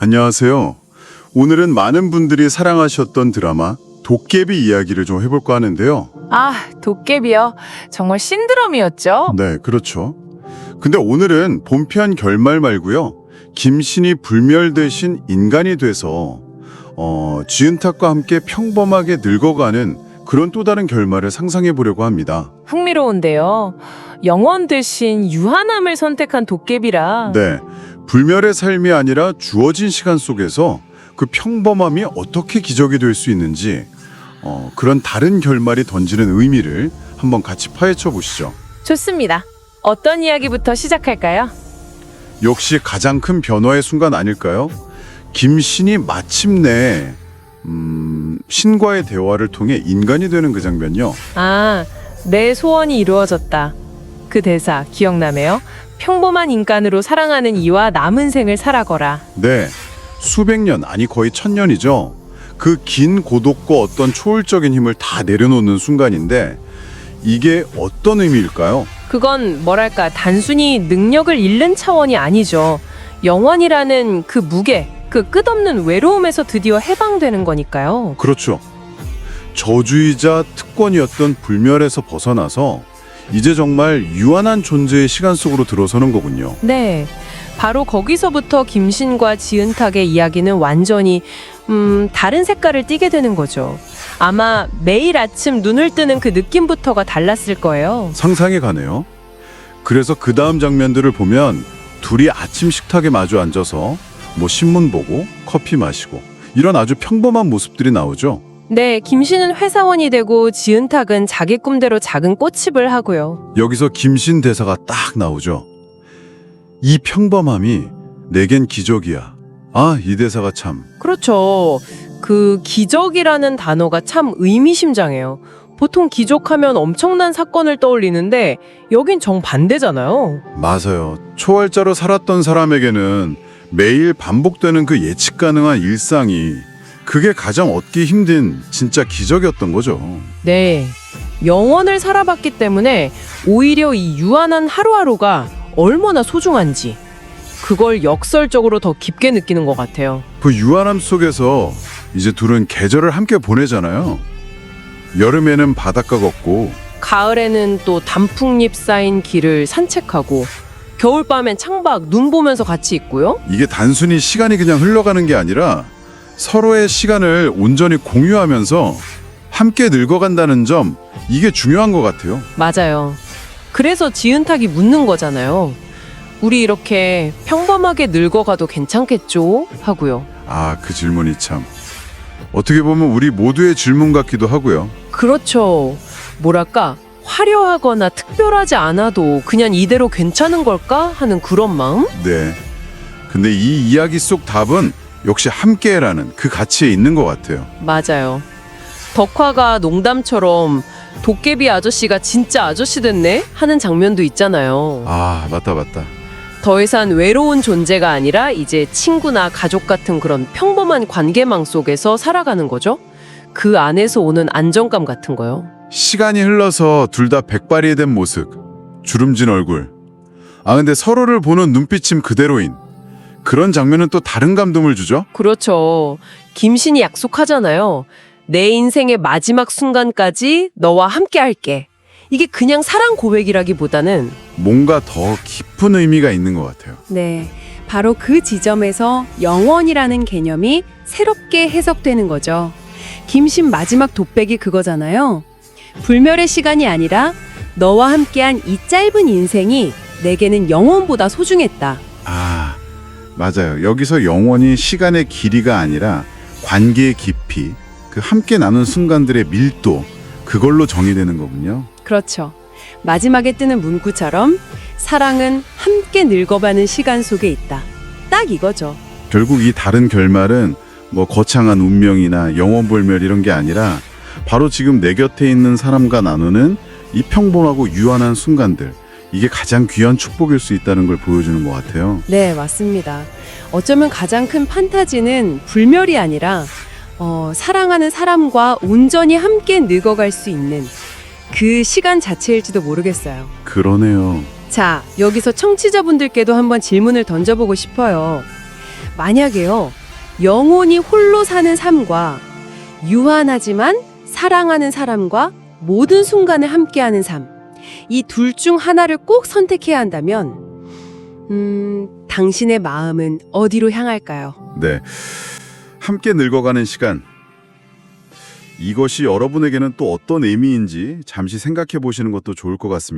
안녕하세요. 오늘은 많은 분들이 사랑하셨던 드라마 도깨비 이야기를 좀 해볼까 하는데요. 아, 도깨비요. 정말 신드롬이었죠? 네, 그렇죠. 근데 오늘은 본편 결말 말고요. 김신이 불멸 대신 인간이 돼서 지은탁과 함께 평범하게 늙어가는 그런 또 다른 결말을 상상해 보려고 합니다. 흥미로운데요. 영원 대신 유한함을 선택한 도깨비라. 네, 불멸의 삶이 아니라 주어진 시간 속에서 그 평범함이 어떻게 기적이 될 수 있는지 그런 다른 결말이 던지는 의미를 한번 같이 파헤쳐 보시죠. 좋습니다. 어떤 이야기부터 시작할까요? 역시 가장 큰 변화의 순간 아닐까요? 김신이 마침내 신과의 대화를 통해 인간이 되는 그 장면요. 아, 내 소원이 이루어졌다. 그 대사 기억나네요. 평범한 인간으로 사랑하는 이와 남은 생을 살아거라. 네, 수백 년 아니 거의 1000년이죠. 그 긴 고독과 어떤 초월적인 힘을 다 내려놓는 순간인데 이게 어떤 의미일까요? 그건 뭐랄까 단순히 능력을 잃는 차원이 아니죠. 영원이라는 그 무게, 그 끝없는 외로움에서 드디어 해방되는 거니까요. 그렇죠. 저주이자 특권이었던 불멸에서 벗어나서 이제 정말 유한한 존재의 시간 속으로 들어서는 거군요. 네, 바로 거기서부터 김신과 지은탁의 이야기는 완전히 다른 색깔을 띠게 되는 거죠. 아마 매일 아침 눈을 뜨는 그 느낌부터가 달랐을 거예요. 상상이 가네요. 그래서 그 다음 장면들을 보면 둘이 아침 식탁에 마주 앉아서 뭐 신문 보고 커피 마시고 이런 아주 평범한 모습들이 나오죠. 네, 김신은 회사원이 되고 지은탁은 자기 꿈대로 작은 꽃집을 하고요. 여기서 김신 대사가 딱 나오죠. 이 평범함이 내겐 기적이야. 아, 이 대사가 참. 그렇죠. 그 기적이라는 단어가 참 의미심장해요. 보통 기적하면 엄청난 사건을 떠올리는데 여긴 정반대잖아요. 맞아요. 초월자로 살았던 사람에게는 매일 반복되는 그 예측 가능한 일상이 그게 가장 얻기 힘든 진짜 기적이었던 거죠. 네, 영원을 살아봤기 때문에 오히려 이 유한한 하루하루가 얼마나 소중한지 그걸 역설적으로 더 깊게 느끼는 것 같아요. 그 유한함 속에서 이제 둘은 계절을 함께 보내잖아요. 여름에는 바닷가 걷고 가을에는 또 단풍잎 쌓인 길을 산책하고 겨울밤엔 창밖 눈 보면서 같이 있고요. 이게 단순히 시간이 그냥 흘러가는 게 아니라 서로의 시간을 온전히 공유하면서 함께 늙어간다는 점 이게 중요한 것 같아요. 맞아요. 그래서 지은탁이 묻는 거잖아요. 우리 이렇게 평범하게 늙어가도 괜찮겠죠? 하고요. 아, 그 질문이 참 어떻게 보면 우리 모두의 질문 같기도 하고요. 그렇죠. 뭐랄까 화려하거나 특별하지 않아도 그냥 이대로 괜찮은 걸까 하는 그런 마음? 네. 근데 이 이야기 속 답은 역시 함께라는 그 가치에 있는 것 같아요. 맞아요. 덕화가 농담처럼 도깨비 아저씨가 진짜 아저씨 됐네 하는 장면도 있잖아요. 아, 맞다. 더 이상 외로운 존재가 아니라 이제 친구나 가족 같은 그런 평범한 관계망 속에서 살아가는 거죠. 그 안에서 오는 안정감 같은 거요. 시간이 흘러서 둘 다 백발이 된 모습, 주름진 얼굴. 아, 근데 서로를 보는 눈빛임 그대로인 그런 장면은 또 다른 감동을 주죠. 그렇죠. 김신이 약속하잖아요. 내 인생의 마지막 순간까지 너와 함께 할게. 이게 그냥 사랑 고백이라기보다는 뭔가 더 깊은 의미가 있는 것 같아요. 네, 바로 그 지점에서 영원이라는 개념이 새롭게 해석되는 거죠. 김신 마지막 독백이 그거잖아요. 불멸의 시간이 아니라 너와 함께한 이 짧은 인생이 내게는 영원보다 소중했다. 아, 맞아요. 여기서 영원히 시간의 길이가 아니라 관계의 깊이, 그 함께 나눈 순간들의 밀도, 그걸로 정의되는 거군요. 그렇죠. 마지막에 뜨는 문구처럼 사랑은 함께 늙어가는 시간 속에 있다. 딱 이거죠. 결국 이 다른 결말은 뭐 거창한 운명이나 영원불멸 이런 게 아니라 바로 지금 내 곁에 있는 사람과 나누는 이 평범하고 유한한 순간들, 이게 가장 귀한 축복일 수 있다는 걸 보여주는 것 같아요. 네, 맞습니다. 어쩌면 가장 큰 판타지는 불멸이 아니라 사랑하는 사람과 온전히 함께 늙어갈 수 있는 그 시간 자체일지도 모르겠어요. 그러네요. 자, 여기서 청취자분들께도 한번 질문을 던져보고 싶어요. 만약에요, 영원히 홀로 사는 삶과 유한하지만 사랑하는 사람과 모든 순간을 함께하는 삶, 이 둘 중 하나를 꼭 선택해야 한다면, 당신의 마음은 어디로 향할까요? 네. 함께 늙어가는 시간. 이것이 여러분에게는 또 어떤 의미인지 잠시 생각해 보시는 것도 좋을 것 같습니다.